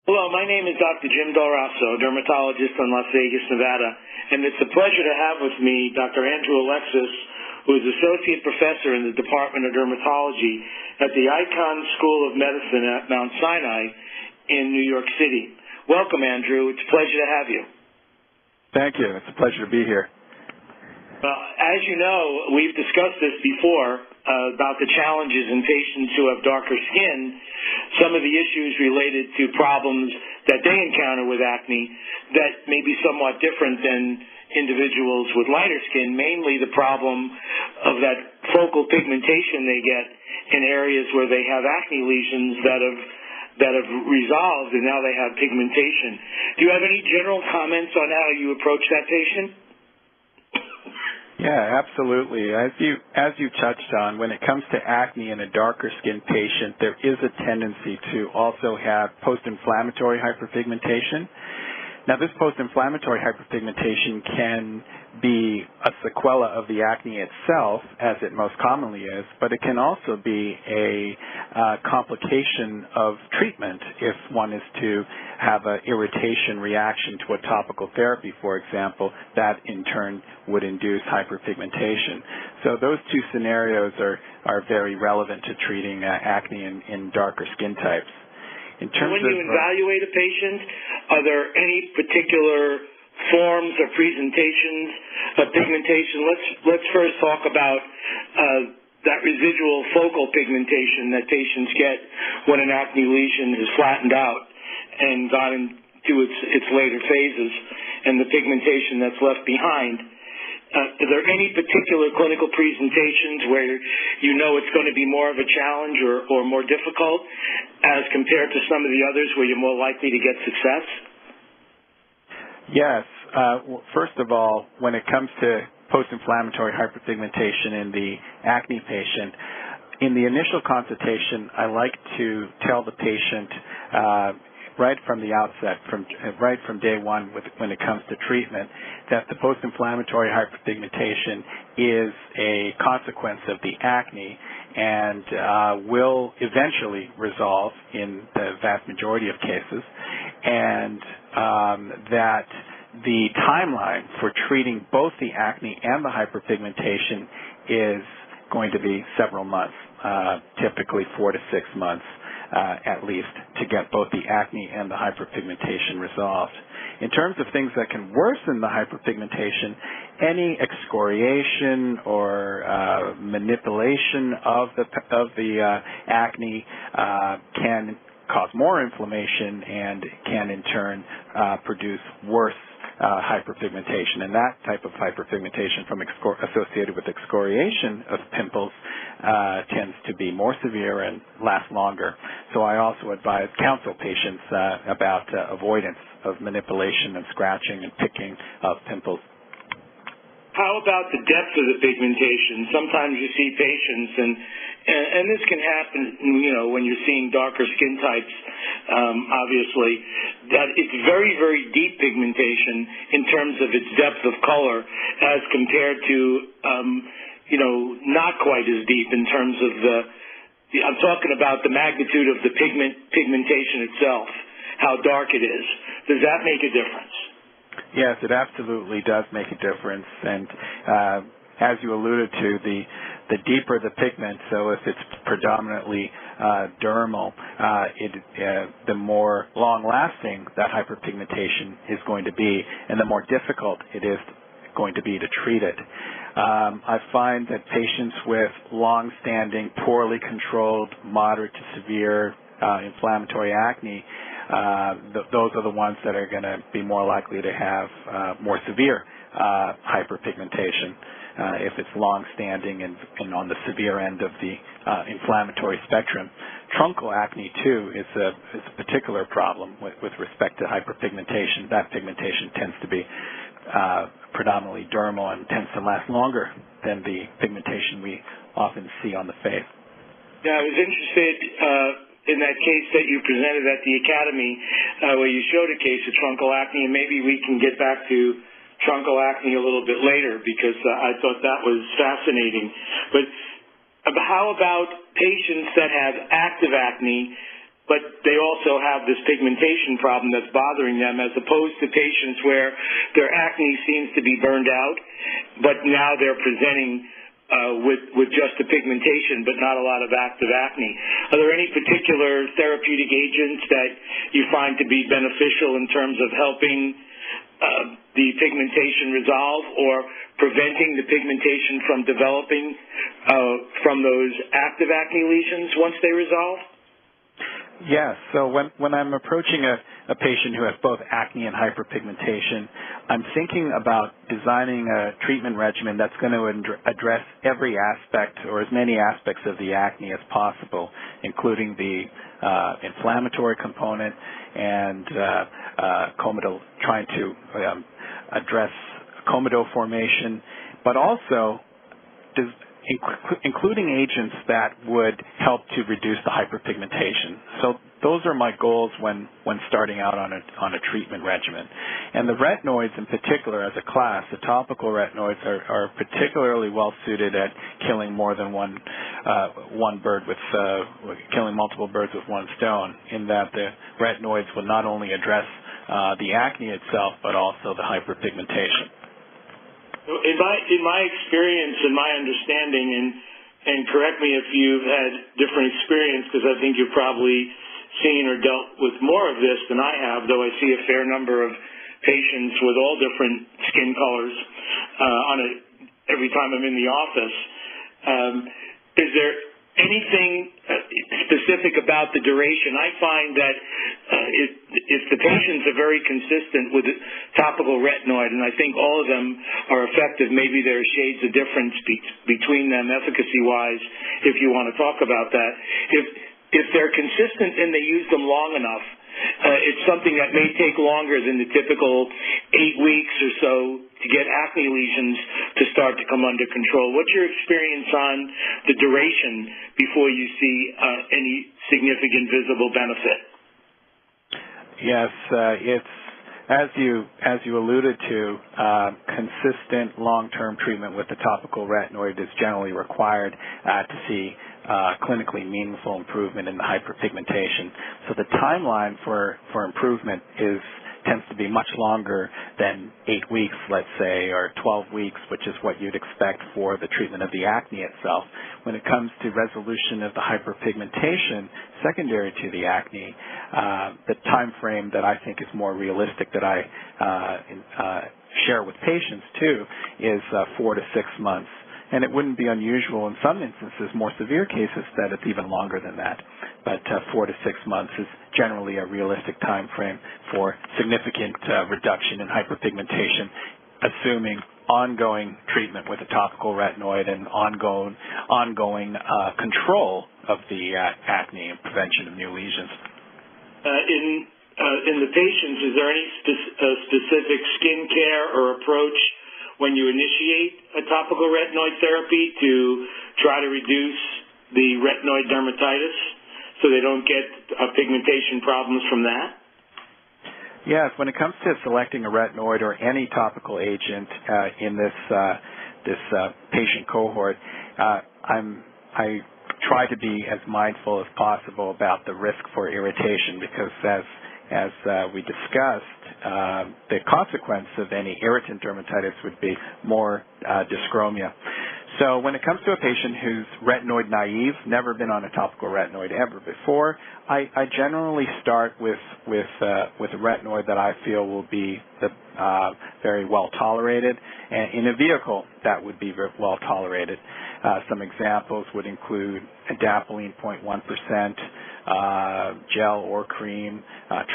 Hello, my name is Dr. Jim Del Rosso, dermatologist in Las Vegas, Nevada, and it's a pleasure to have with me Dr. Andrew Alexis, who is Associate Professor in the Department of Dermatology at the Icahn School of Medicine at Mount Sinai in New York City. Welcome, Andrew. It's a pleasure to have you. Thank you. It's a pleasure to be here. As you know, we've discussed this before about the challenges in patients who have darker skin, some of the issues related to problems that they encounter with acne that may be somewhat different than individuals with lighter skin, mainly the problem of that focal pigmentation they get in areas where they have acne lesions that have resolved and now they have pigmentation. Do you have any general comments on how you approach that patient? Yeah, absolutely. As you touched on, when it comes to acne in a darker skinned patient, there is a tendency to also have post-inflammatory hyperpigmentation. Now, this post-inflammatory hyperpigmentation can be a sequela of the acne itself, as it most commonly is, but it can also be a complication of treatment if one is to have an irritation reaction to a topical therapy, for example, that in turn would induce hyperpigmentation. So those two scenarios are very relevant to treating acne in darker skin types. When you evaluate a patient, are there any particular forms or presentations of pigmentation? Let's first talk about that residual focal pigmentation that patients get when an acne lesion is flattened out and gone into its later phases, and the pigmentation that's left behind. Are there any particular clinical presentations where you know it's going to be more of a challenge or more difficult as compared to some of the others where you're more likely to get success? Yes. First of all, when it comes to post-inflammatory hyperpigmentation in the acne patient, in the initial consultation, I like to tell the patient right from the outset, right from day one when it comes to treatment, that the post-inflammatory hyperpigmentation is a consequence of the acne and will eventually resolve in the vast majority of cases, and that the timeline for treating both the acne and the hyperpigmentation is going to be several months, typically 4 to 6 months. At least, to get both the acne and the hyperpigmentation resolved. In terms of things that can worsen the hyperpigmentation, any excoriation or manipulation of the acne can cause more inflammation and can in turn produce worse hyperpigmentation, and that type of hyperpigmentation associated with excoriation of pimples tends to be more severe and last longer. So I also counsel patients about avoidance of manipulation and scratching and picking of pimples. How about the depth of the pigmentation? Sometimes you see patients, and this can happen, when you're seeing darker skin types, obviously, that it's very, very deep pigmentation in terms of its depth of color as compared to, not quite as deep in terms of I'm talking about the magnitude of the pigmentation itself, how dark it is. Does that make a difference? Yes, it absolutely does make a difference, and as you alluded to, the deeper the pigment, so if it's predominantly dermal, the more long-lasting that hyperpigmentation is going to be, and the more difficult it is going to be to treat it. I find that patients with long-standing, poorly controlled, moderate to severe inflammatory acne, those are the ones that are going to be more likely to have more severe hyperpigmentation if it's long-standing and on the severe end of the inflammatory spectrum. Truncal acne, too, is a particular problem with respect to hyperpigmentation. That pigmentation tends to be predominantly dermal and tends to last longer than the pigmentation we often see on the face. Yeah, I was interested in that case that you presented at the Academy where you showed a case of truncal acne, and maybe we can get back to truncal acne a little bit later because I thought that was fascinating. But how about patients that have active acne but they also have this pigmentation problem that's bothering them, as opposed to patients where their acne seems to be burned out, but now they're presenting with just the pigmentation, but not a lot of active acne. Are there any particular therapeutic agents that you find to be beneficial in terms of helping the pigmentation resolve or preventing the pigmentation from developing from those active acne lesions once they resolve? Yes. So when I'm approaching a patient who has both acne and hyperpigmentation, I'm thinking about designing a treatment regimen that's going to address every aspect or as many aspects of the acne as possible, including the inflammatory component and trying to address comedone formation, but also including agents that would help to reduce the hyperpigmentation. So those are my goals when starting out on a treatment regimen. And the retinoids in particular as a class, the topical retinoids are particularly well suited at killing more than one bird with killing multiple birds with one stone, in that the retinoids will not only address the acne itself but also the hyperpigmentation. In my experience and my understanding, and correct me if you've had different experience, because I think you've probably seen or dealt with more of this than I have, though I see a fair number of patients with all different skin colors every time I'm in the office. Is there anything specific about the duration? I find that if the patients are very consistent with topical retinoid, and I think all of them are effective, maybe there are shades of difference between them efficacy-wise, if you want to talk about that. If they're consistent and they use them long enough, it's something that may take longer than the typical 8 weeks or so to get acne lesions to start to come under control. What's your experience on the duration before you see any significant visible benefit? Yes, it's as you alluded to, consistent long-term treatment with the topical retinoid is generally required to see clinically meaningful improvement in the hyperpigmentation. So the timeline for improvement tends to be much longer than 8 weeks, let's say, or 12 weeks, which is what you'd expect for the treatment of the acne itself. When it comes to resolution of the hyperpigmentation secondary to the acne, the time frame that I think is more realistic that I share with patients too is 4 to 6 months. And it wouldn't be unusual in some instances, more severe cases, that it's even longer than that. But 4 to 6 months is generally a realistic time frame for significant reduction in hyperpigmentation, assuming ongoing treatment with a topical retinoid and ongoing control of the acne and prevention of new lesions. In the patients, is there any specific skin care or approach when you initiate a topical retinoid therapy to try to reduce the retinoid dermatitis so they don't get pigmentation problems from that? Yes, when it comes to selecting a retinoid or any topical agent in this patient cohort, I try to be as mindful as possible about the risk for irritation, because as we discussed, the consequence of any irritant dermatitis would be more dyschromia. So when it comes to a patient who's retinoid naive, never been on a topical retinoid ever before, I generally start with a retinoid that I feel will be very well tolerated, and in a vehicle that would be very well tolerated. Some examples would include adapalene 0.1%, gel or cream,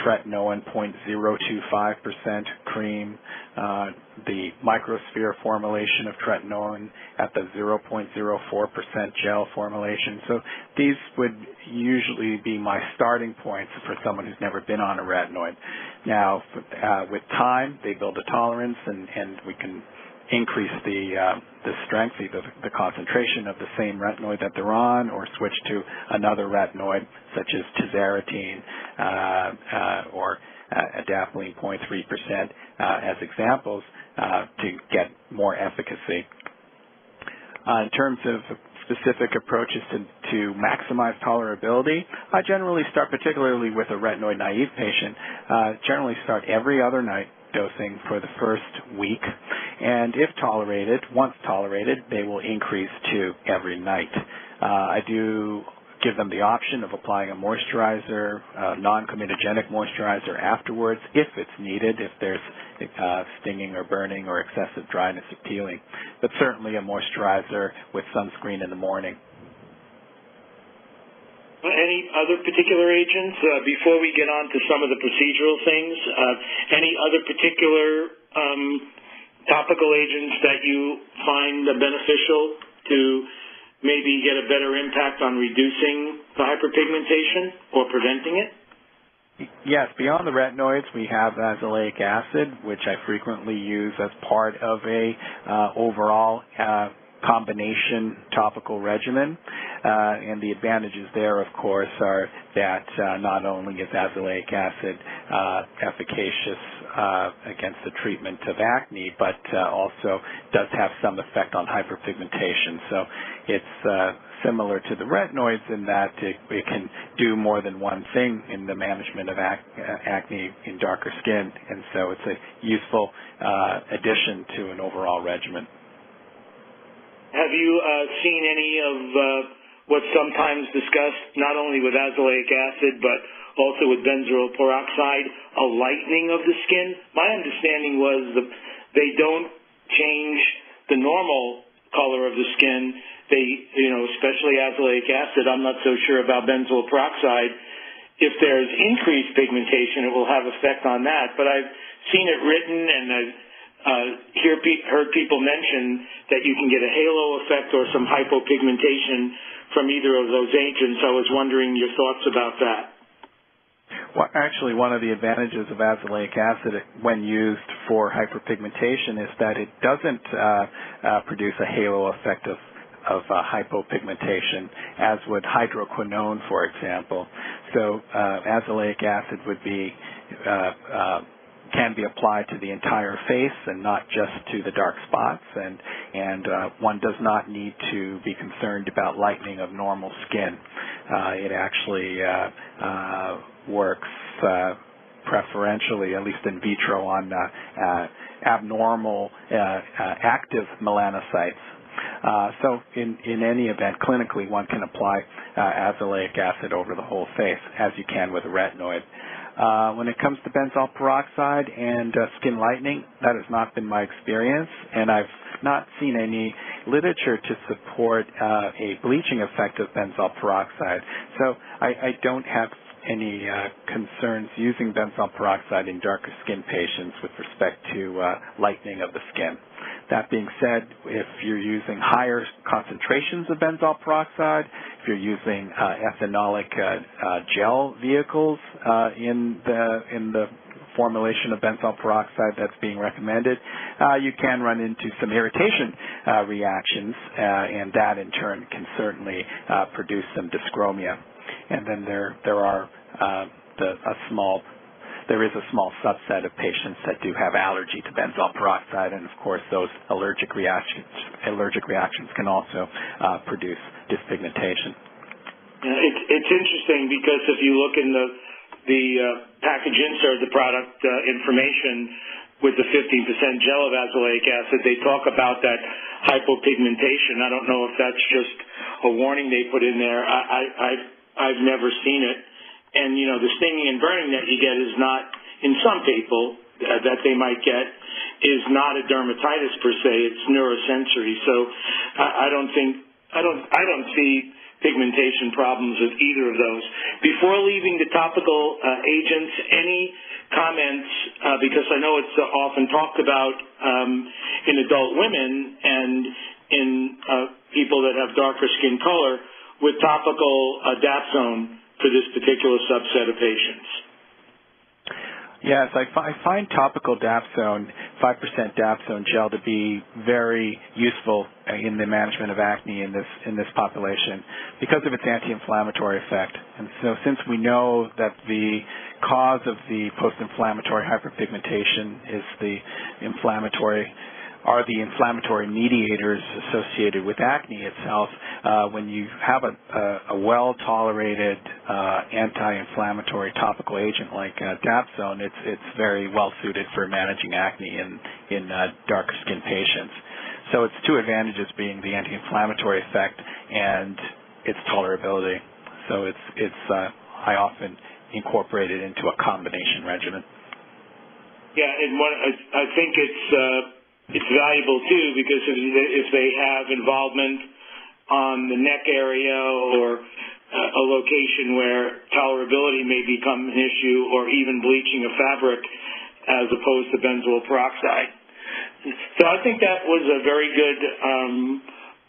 tretinoin 0.025% cream, the microsphere formulation of tretinoin at the 0.04% gel formulation. So these would usually be my starting points for someone who's never been on a retinoid. Now, with time, they build a tolerance, and we can increase the strength, either the concentration of the same retinoid that they're on, or switch to another retinoid such as tazarotene or adapalene 0.3% as examples to get more efficacy. In terms of specific approaches to maximize tolerability, I generally start, particularly with a retinoid-naive patient, generally start every other night dosing for the first week, and if tolerated, once tolerated, they will increase to every night. I do give them the option of applying a moisturizer, non-comedogenic moisturizer afterwards if it's needed, if there's stinging or burning or excessive dryness or peeling, but certainly a moisturizer with sunscreen in the morning. Any other particular agents, before we get on to some of the procedural things, any other particular topical agents that you find beneficial to maybe get a better impact on reducing the hyperpigmentation or preventing it? Yes, beyond the retinoids, we have azelaic acid, which I frequently use as part of a overall combination topical regimen. And the advantages there, of course, are that not only is azelaic acid efficacious against the treatment of acne, but also does have some effect on hyperpigmentation. So it's similar to the retinoids in that it can do more than one thing in the management of acne in darker skin, and so it's a useful addition to an overall regimen. Have you seen any of what's sometimes discussed, not only with azelaic acid, but also with benzoyl peroxide, a lightening of the skin? My understanding was that they don't change the normal color of the skin. They, especially azelaic acid, I'm not so sure about benzoyl peroxide. If there's increased pigmentation, it will have effect on that. But I've seen it written, and I've heard people mention that you can get a halo effect or some hypopigmentation from either of those agents. I was wondering your thoughts about that. Well, actually, one of the advantages of azelaic acid when used for hyperpigmentation is that it doesn't produce a halo effect of hypopigmentation, as would hydroquinone, for example. So azelaic acid would be can be applied to the entire face and not just to the dark spots, and one does not need to be concerned about lightening of normal skin. It actually works preferentially, at least in vitro, on abnormal active melanocytes. So in any event, clinically, one can apply azelaic acid over the whole face, as you can with a retinoid. When it comes to benzoyl peroxide and skin lightening, that has not been my experience, and I've not seen any literature to support a bleaching effect of benzoyl peroxide. So I don't have any concerns using benzoyl peroxide in darker skin patients with respect to lightening of the skin. That being said, if you're using higher concentrations of benzoyl peroxide, if you're using ethanolic gel vehicles in the formulation of benzoyl peroxide that's being recommended, you can run into some irritation reactions, and that in turn can certainly produce some dyschromia. And then there is a small subset of patients that do have allergy to benzoyl peroxide, and of course those allergic reactions can also produce dyspigmentation. It's interesting because if you look in the package insert, the product information with the 15% gel of azelaic acid, they talk about that hypopigmentation. I don't know if that's just a warning they put in there. I've never seen it. And, the stinging and burning that you get is not, in some people that they might get, is not a dermatitis per se. It's neurosensory. So I don't see pigmentation problems with either of those. Before leaving the topical agents, any comments, because I know it's often talked about in adult women and in people that have darker skin color, with topical dapsone for this particular subset of patients? Yes, I find topical dapsone, 5% dapsone gel, to be very useful in the management of acne in this population because of its anti-inflammatory effect. And so since we know that the cause of the post-inflammatory hyperpigmentation is the inflammatory are the inflammatory mediators associated with acne itself. When you have a well-tolerated anti-inflammatory topical agent like Dapsone, it's very well suited for managing acne in darker skin patients. So it's two advantages being the anti-inflammatory effect and its tolerability. So I often incorporate it into a combination regimen. Yeah, and I think it's valuable too, because if they have involvement on the neck area or a location where tolerability may become an issue, or even bleaching a fabric as opposed to benzoyl peroxide. So I think that was a very good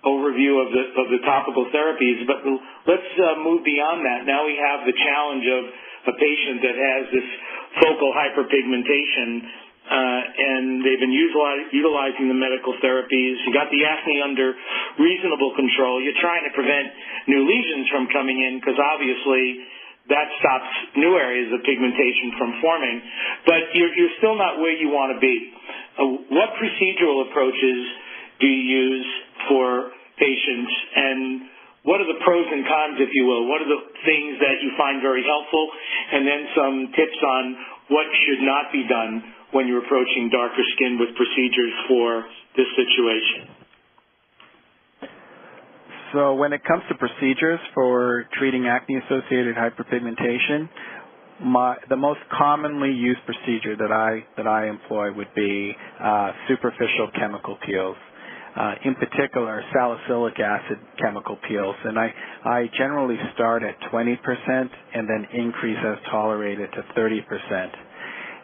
overview of the topical therapies. But let's move beyond that. Now we have the challenge of a patient that has this focal hyperpigmentation, and they've been utilizing the medical therapies. You got the acne under reasonable control. You're trying to prevent new lesions from coming in, because obviously that stops new areas of pigmentation from forming. But you're still not where you want to be. What procedural approaches do you use for patients, and what are the pros and cons, if you will? What are the things that you find very helpful, and then some tips on what should not be done when you're approaching darker skin with procedures for this situation? So when it comes to procedures for treating acne-associated hyperpigmentation, the most commonly used procedure that I employ would be superficial chemical peels. In particular, salicylic acid chemical peels, and I generally start at 20% and then increase as tolerated to 30%.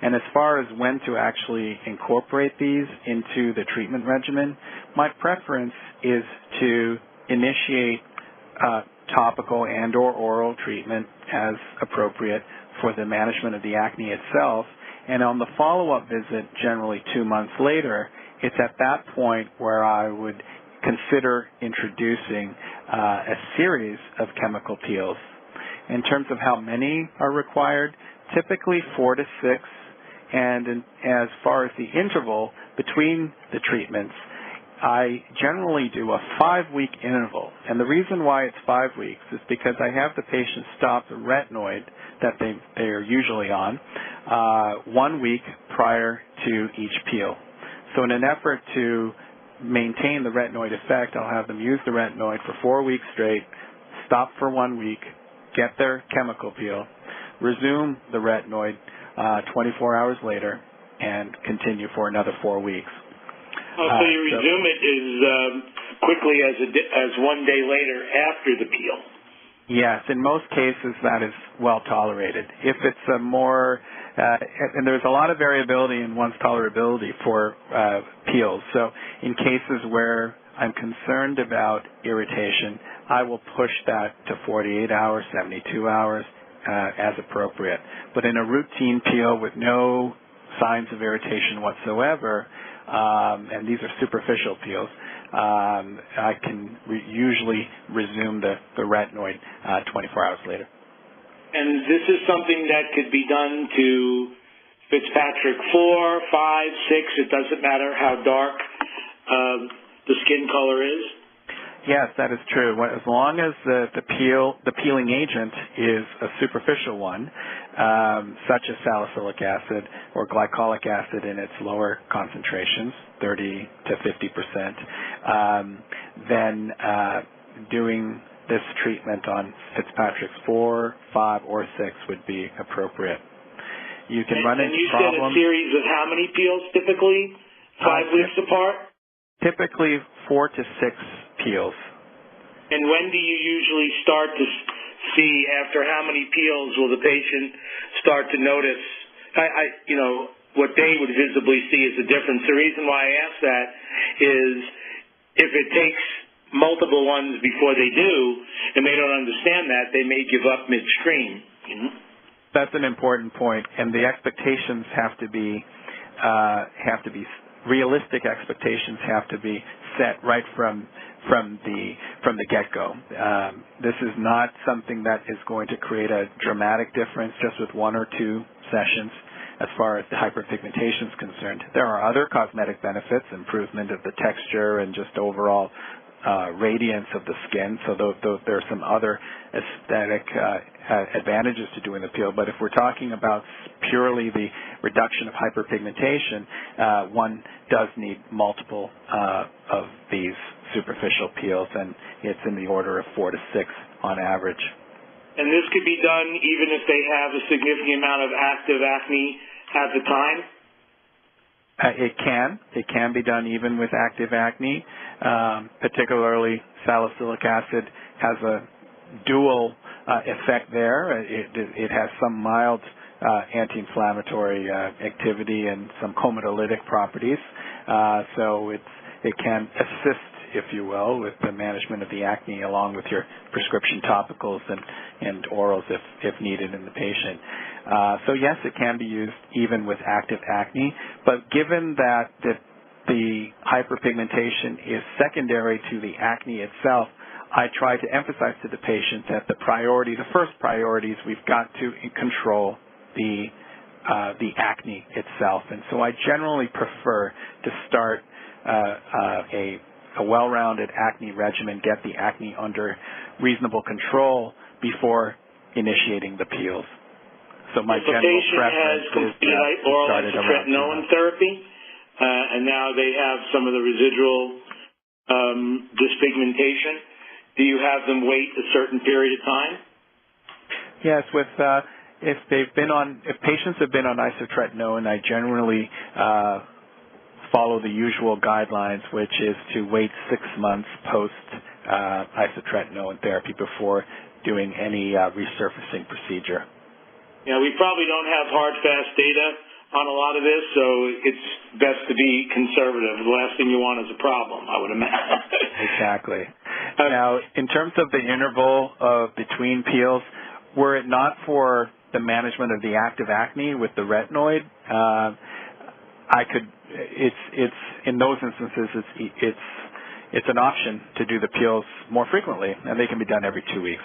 And as far as when to actually incorporate these into the treatment regimen, my preference is to initiate topical and or oral treatment as appropriate for the management of the acne itself, and on the follow-up visit, generally 2 months later, it's at that point where I would consider introducing a series of chemical peels. In terms of how many are required, typically 4 to 6, and as far as the interval between the treatments, I generally do a 5-week interval. And the reason why it's 5 weeks is because I have the patient stop the retinoid that they are usually on 1 week prior to each peel. So in an effort to maintain the retinoid effect, I'll have them use the retinoid for 4 weeks straight, stop for 1 week, get their chemical peel, resume the retinoid 24 hours later, and continue for another 4 weeks. So you resume it as quickly as 1 day later after the peel? Yes, in most cases that is well tolerated. If it's a more, and there's a lot of variability in one's tolerability for peels, so in cases where I'm concerned about irritation, I will push that to 48 hours, 72 hours as appropriate. But in a routine peel with no signs of irritation whatsoever, and these are superficial peels, I can usually resume the retinoid 24 hours later. And this is something that could be done to Fitzpatrick 4, 5, 6, it doesn't matter how dark the skin color is? Yes, that is true. As long as the peeling agent is a superficial one, such as salicylic acid or glycolic acid in its lower concentrations, 30 to 50%, then doing this treatment on Fitzpatrick's 4, 5, or 6 would be appropriate. You can run into problems. And you said a series of how many peels typically? 5 weeks apart? Typically 4 to 6 peels. And when do you usually start to see, after how many peels will the patient start to notice, what they would visibly see is a difference? The reason why I ask that is if it takes multiple ones before they do, and they don't understand that, they may give up midstream. That's an important point, and the expectations have to be realistic. Expectations have to be set right from the get-go. This is not something that is going to create a dramatic difference just with 1 or 2 sessions. as far as the hyperpigmentation is concerned. There are other cosmetic benefits, improvement of the texture and just overall radiance of the skin. So there are some other aesthetic advantages to doing the peel. But if we're talking about purely the reduction of hyperpigmentation, one does need multiple of these superficial peels, and it's in the order of 4 to 6 on average. And this could be done even if they have a significant amount of active acne at the time? It can be done even with active acne. Particularly salicylic acid has a dual effect there. It has some mild anti-inflammatory activity and some comedolatic properties. So it can assist, if you will, with the management of the acne along with your prescription topicals and orals if needed in the patient. So yes, it can be used even with active acne, but given that the hyperpigmentation is secondary to the acne itself, I try to emphasize to the patient that the first priority is we've got to control the acne itself. And so I generally prefer to start a well-rounded acne regimen, get the acne under reasonable control before initiating the peels. So my general preference is to oral start it around 2 months. therapy, and now they have some of the residual dyspigmentation. Do you have them wait a certain period of time? Yes, if patients have been on isotretinoin, I generally follow the usual guidelines, which is to wait 6 months post isotretinoin therapy before doing any resurfacing procedure. Yeah, we probably don't have hard, fast data on a lot of this, so it's best to be conservative. The last thing you want is a problem, I would imagine. Exactly. Now, in terms of the interval between peels, were it not for the management of the active acne with the retinoid, in those instances, it's an option to do the peels more frequently, and they can be done every 2 weeks.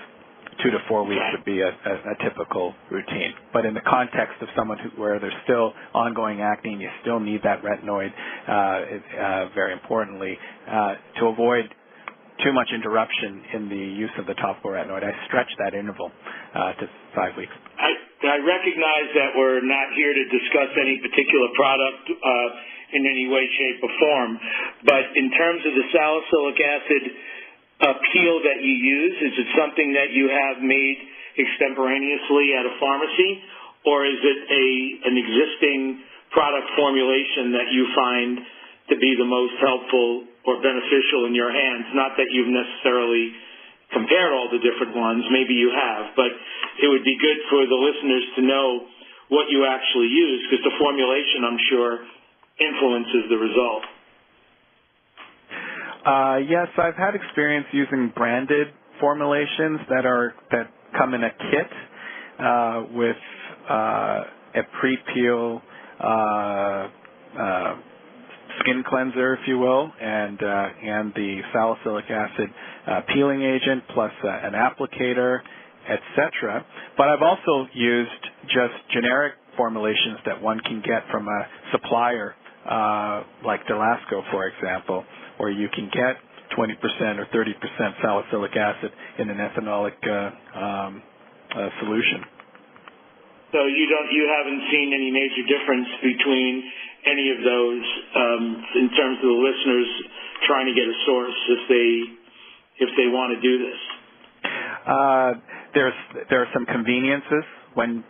2 to 4 weeks would be a typical routine. But in the context of someone where there's still ongoing acne and you still need that retinoid, very importantly, to avoid too much interruption in the use of the topical retinoid, I stretch that interval to 5 weeks. I recognize that we're not here to discuss any particular product in any way, shape, or form, but in terms of the salicylic acid peel that you use, is it something that you have made extemporaneously at a pharmacy, or is it an existing product formulation that you find to be the most helpful or beneficial in your hands? Not that you've necessarily compared all the different ones, maybe you have, but it would be good for the listeners to know what you actually use, because the formulation, I'm sure, influences the result. Yes, I've had experience using branded formulations that come in a kit with a pre-peel skin cleanser, if you will, and the salicylic acid peeling agent plus an applicator, etc. But I've also used just generic formulations that one can get from a supplier like Delasco, for example, where you can get 20% or 30% salicylic acid in an ethanolic solution. So you haven't seen any major difference between any of those in terms of the listeners trying to get a source if they want to do this? There are some conveniences when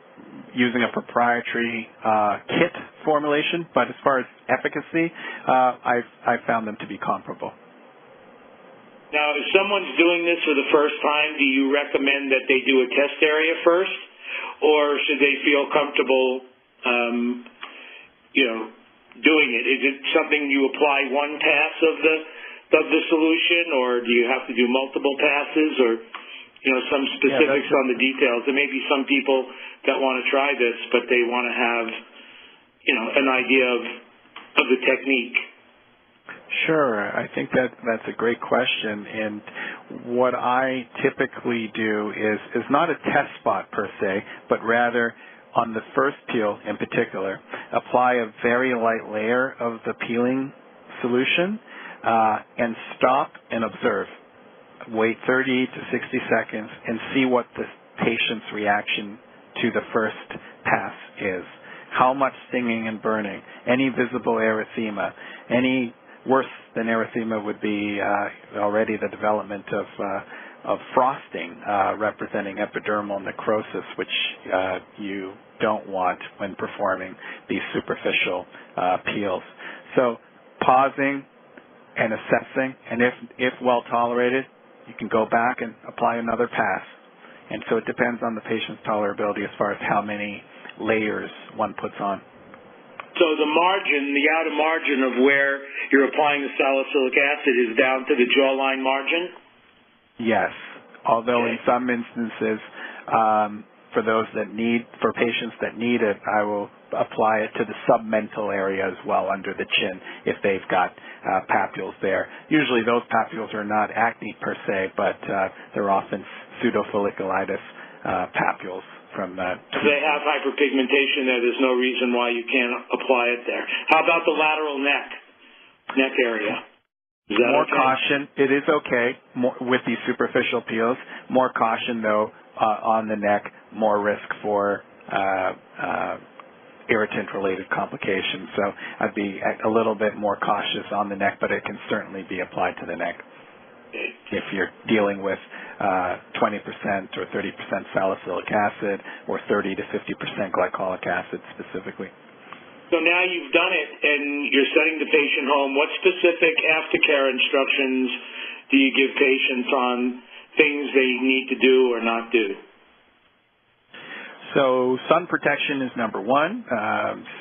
using a proprietary kit formulation, but as far as efficacy, I've found them to be comparable. Now, if someone's doing this for the first time, do you recommend that they do a test area first, or should they feel comfortable, doing it? Is it something you apply one pass of the solution, or do you have to do multiple passes, or some specifics on the details? There may be some people that want to try this, but they want to have, an idea of the technique. Sure. I think that's a great question. And what I typically do is not a test spot per se, but rather on the first peel in particular, apply a very light layer of the peeling solution and stop and observe. Wait 30 to 60 seconds and see what the patient's reaction to the first pass is. How much stinging and burning, any visible erythema, any worse than erythema would be already the development of frosting representing epidermal necrosis, which you don't want when performing these superficial peels. So pausing and assessing, and if well tolerated, you can go back and apply another pass. And so it depends on the patient's tolerability as far as how many layers one puts on. So the margin, the outer margin of where you're applying the salicylic acid is down to the jawline margin? Yes, although in some instances, for patients that need it, I will apply it to the submental area as well, under the chin, if they've got papules there. Usually those papules are not acne per se, but they're often pseudofolliculitis papules from if they have hyperpigmentation there, there's no reason why you can't apply it there. How about the lateral neck area? Is that more okay? caution. It is okay with these superficial peels. More caution, though, on the neck. More risk for irritant-related complications. So I'd be a little bit more cautious on the neck, but it can certainly be applied to the neck. Okay. If you're dealing with 20% or 30% salicylic acid or 30 to 50% glycolic acid specifically. So now you've done it and you're sending the patient home. What specific aftercare instructions do you give patients on things they need to do or not do? So sun protection is number one.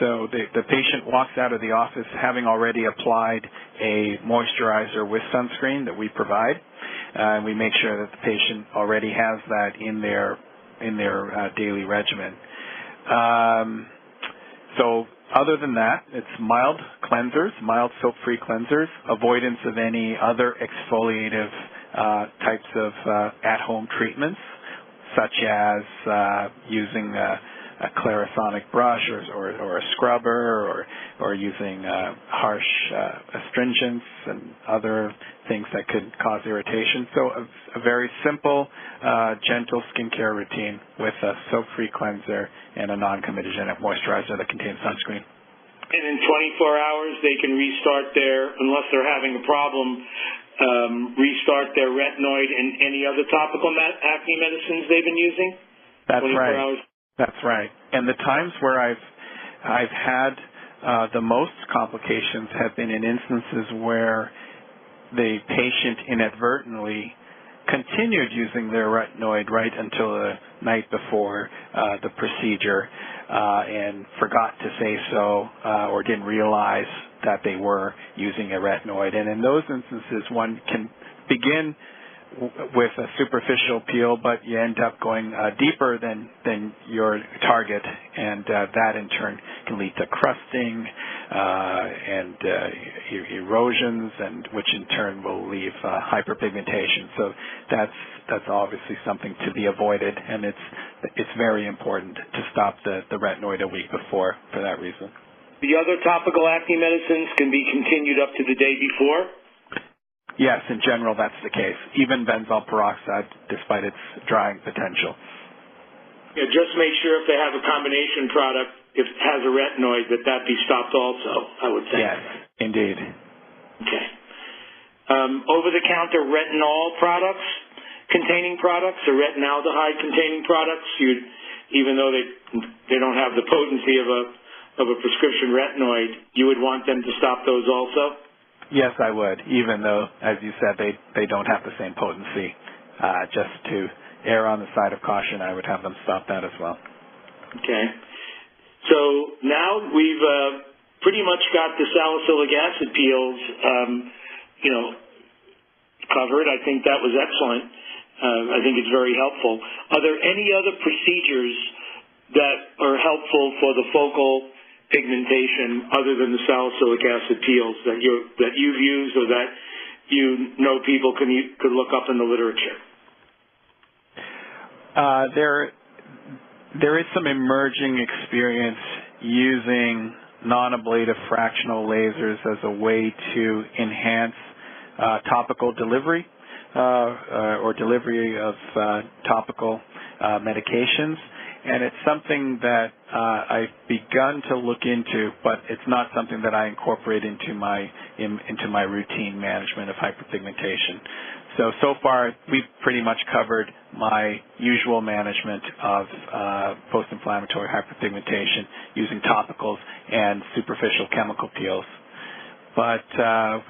So the patient walks out of the office having already applied a moisturizer with sunscreen that we provide. And we make sure that the patient already has that in their daily regimen. So other than that, it's mild cleansers, mild soap-free cleansers, avoidance of any other exfoliative types of at-home treatments, such as using a Clarisonic brush or a scrubber or using harsh astringents and other things that could cause irritation. So a very simple, gentle skincare routine with a soap-free cleanser and a non-comedogenic moisturizer that contains sunscreen. And in 24 hours, they can restart unless they're having a problem, restart their retinoid and any other topical acne medicines they've been using? That's 24 right. hours? That's right. And the times where I've had the most complications have been in instances where the patient inadvertently continued using their retinoid right until the night before the procedure and forgot to say so or didn't realize that they were using a retinoid. And in those instances, one can begin with a superficial peel, but you end up going deeper than your target, and that in turn can lead to crusting and erosions, and which in turn will leave hyperpigmentation. So that's obviously something to be avoided, and it's very important to stop the retinoid a week before for that reason. The other topical acne medicines can be continued up to the day before? Yes, in general, that's the case. Even benzoyl peroxide, despite its drying potential. Yeah, just make sure if they have a combination product, if it has a retinoid, that be stopped also, I would think. Yes, indeed. Okay. Over-the-counter retinol products, containing products, or retinaldehyde containing products, even though they don't have the potency of a prescription retinoid, you would want them to stop those also? Yes, I would, even though, as you said, they don't have the same potency. Just to err on the side of caution, I would have them stop that as well. Okay. So now we've pretty much got the salicylic acid peels, covered. I think that was excellent. I think it's very helpful. Are there any other procedures that are helpful for the focal pigmentation other than the salicylic acid peels that you've used or that you know people could look up in the literature? There is some emerging experience using non-ablative fractional lasers as a way to enhance topical delivery or delivery of topical medications. And it's something that I've begun to look into, but it's not something that I incorporate into my routine management of hyperpigmentation. So far, we've pretty much covered my usual management of post-inflammatory hyperpigmentation using topicals and superficial chemical peels. But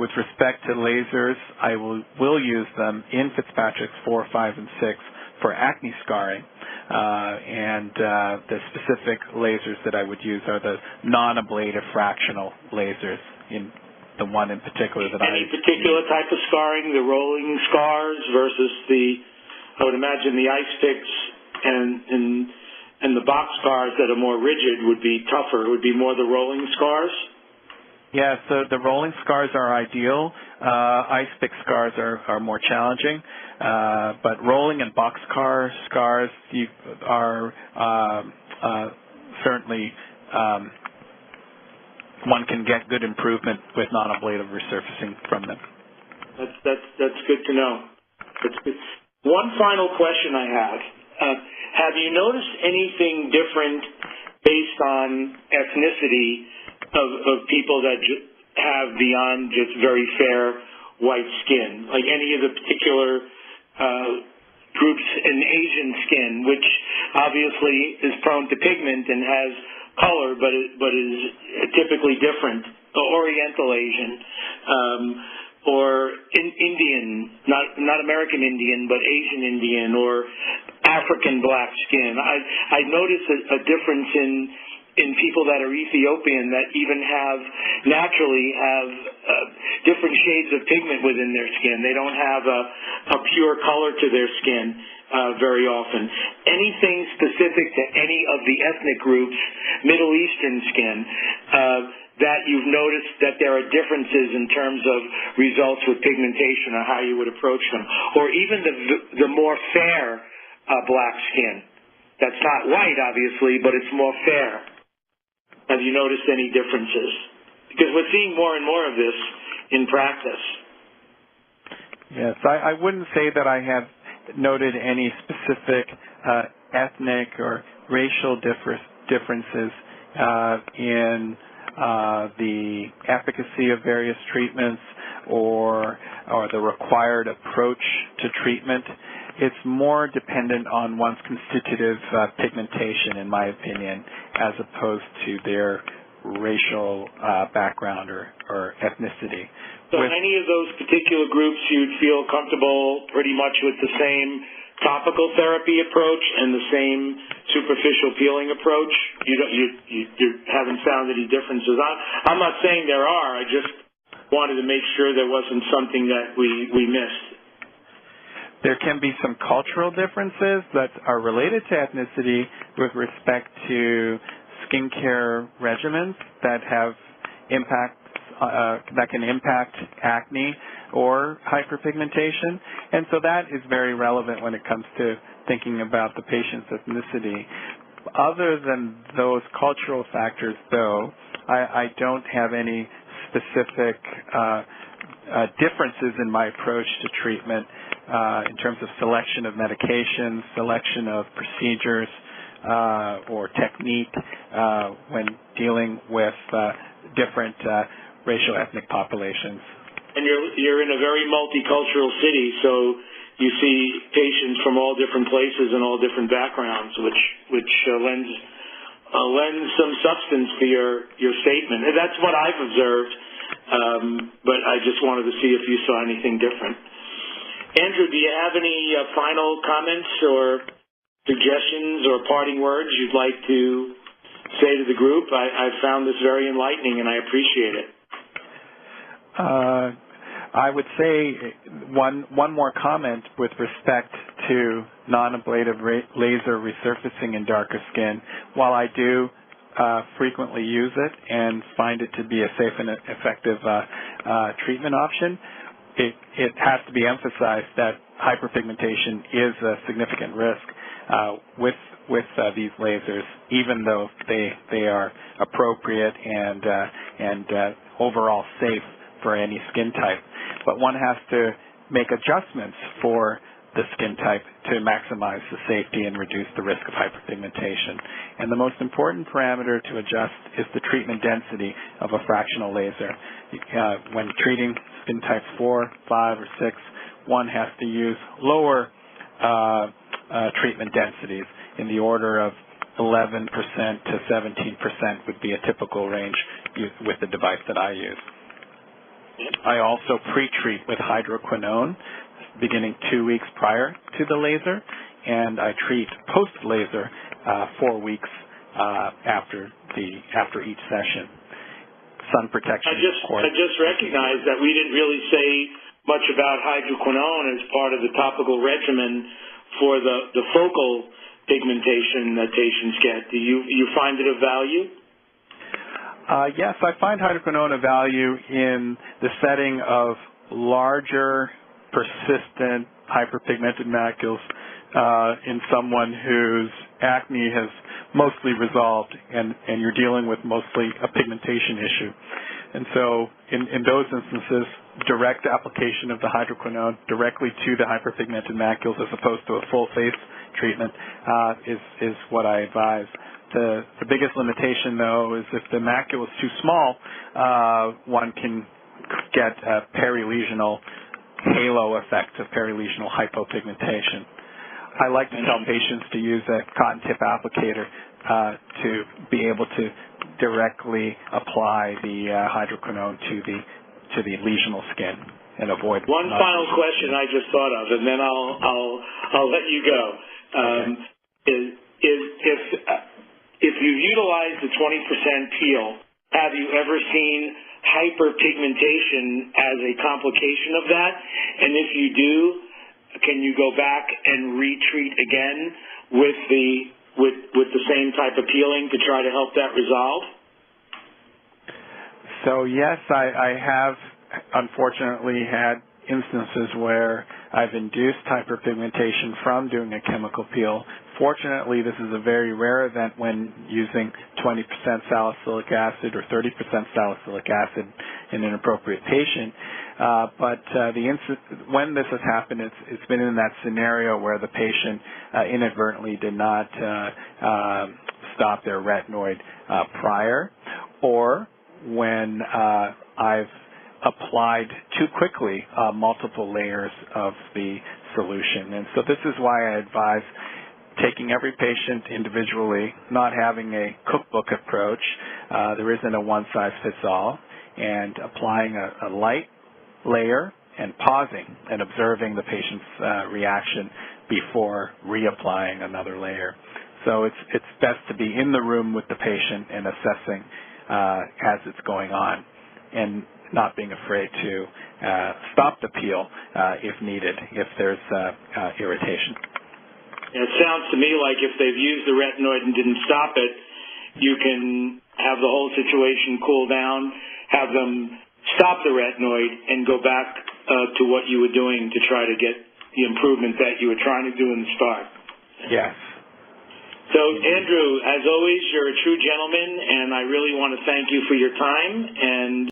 with respect to lasers, I will use them in Fitzpatrick's 4, 5, and 6 for acne scarring. And the specific lasers that I would use are the non-ablative fractional lasers, in the one in particular that Any particular type of scarring, the rolling scars versus I would imagine the ice picks and the box scars that are more rigid would be tougher. It would be more the rolling scars? Yeah, so the rolling scars are ideal. Ice pick scars are more challenging. But rolling and box scars are certainly one can get good improvement with non-ablative resurfacing from them. That's good to know. That's good. One final question I have you noticed anything different based on ethnicity of people that have beyond just very fair white skin? Like any of the particular groups in Asian skin, which obviously is prone to pigment and has color, but is typically different. Oriental Asian, or Indian, not American Indian, but Asian Indian, or African black skin. I noticed a difference in people that are Ethiopian that even naturally have different shades of pigment within their skin. They don't have a pure color to their skin very often. Anything specific to any of the ethnic groups, Middle Eastern skin, that you've noticed that there are differences in terms of results with pigmentation or how you would approach them, or even the more fair black skin. That's not white, obviously, but it's more fair. Have you noticed any differences? Because we're seeing more and more of this in practice. Yes, I wouldn't say that I have noted any specific ethnic or racial differences in the efficacy of various treatments or the required approach to treatment. It's more dependent on one's constitutive pigmentation, in my opinion, as opposed to their racial background or ethnicity. So any of those particular groups you'd feel comfortable pretty much with the same topical therapy approach and the same superficial peeling approach? You haven't found any differences? I'm not saying there are. I just wanted to make sure there wasn't something that we missed. There can be some cultural differences that are related to ethnicity with respect to skincare regimens that have that can impact acne or hyperpigmentation, and so that is very relevant when it comes to thinking about the patient's ethnicity. Other than those cultural factors, though, I don't have any specific differences in my approach to treatment in terms of selection of medications, selection of procedures, or technique when dealing with different racial ethnic populations. And you're in a very multicultural city, so you see patients from all different places and all different backgrounds, which lends some substance to your statement. And that's what I've observed, but I just wanted to see if you saw anything different. Andrew, do you have any final comments or suggestions or parting words you'd like to say to the group? I found this very enlightening, and I appreciate it. I would say one more comment with respect to non-ablative laser resurfacing in darker skin. While I do frequently use it and find it to be a safe and effective treatment option, it has to be emphasized that hyperpigmentation is a significant risk with these lasers, even though they are appropriate and overall safe for any skin type. But one has to make adjustments for the skin type to maximize the safety and reduce the risk of hyperpigmentation. And the most important parameter to adjust is the treatment density of a fractional laser. When treating skin types 4, 5, or 6, one has to use lower treatment densities in the order of 11% to 17% would be a typical range with the device that I use. I also pre-treat with hydroquinone beginning 2 weeks prior to the laser, and I treat post-laser 4 weeks after each session. Sun protection. I just recognized that we didn't really say much about hydroquinone as part of the topical regimen for the focal pigmentation that patients get. Do you find it of value? Yes, I find hydroquinone of value in the setting of larger, persistent hyperpigmented macules in someone whose acne has mostly resolved and you're dealing with mostly a pigmentation issue. And so in those instances, direct application of the hydroquinone directly to the hyperpigmented macules as opposed to a full face treatment is what I advise. The biggest limitation, though, is if the macule is too small, one can get a perilesional halo effect of perilesional hypopigmentation. I like to tell patients to use a cotton tip applicator to be able to directly apply the hydroquinone to the lesional skin and avoid. One final question I just thought of, and then I'll let you go. Okay. If you utilize the 20% peel, have you ever seen hyperpigmentation as a complication of that? And if you do, can you go back and retreat again with the same type of peeling to try to help that resolve? So yes, I have unfortunately had instances where I've induced hyperpigmentation from doing a chemical peel. Fortunately, this is a very rare event when using 20% salicylic acid or 30% salicylic acid in an appropriate patient. But when this has happened, it's been in that scenario where the patient inadvertently did not stop their retinoid prior, or when I've applied too quickly multiple layers of the solution. And so this is why I advise taking every patient individually, not having a cookbook approach. There isn't a one-size-fits-all, and applying a light layer and pausing and observing the patient's reaction before reapplying another layer. So it's best to be in the room with the patient and assessing as it's going on, and not being afraid to stop the peel if needed, if there's irritation. It sounds to me like if they've used the retinoid and didn't stop it, you can have the whole situation cool down, have them stop the retinoid, and go back to what you were doing to try to get the improvement that you were trying to do in the start. Yes. So, Andrew, as always, you're a true gentleman, and I really want to thank you for your time. And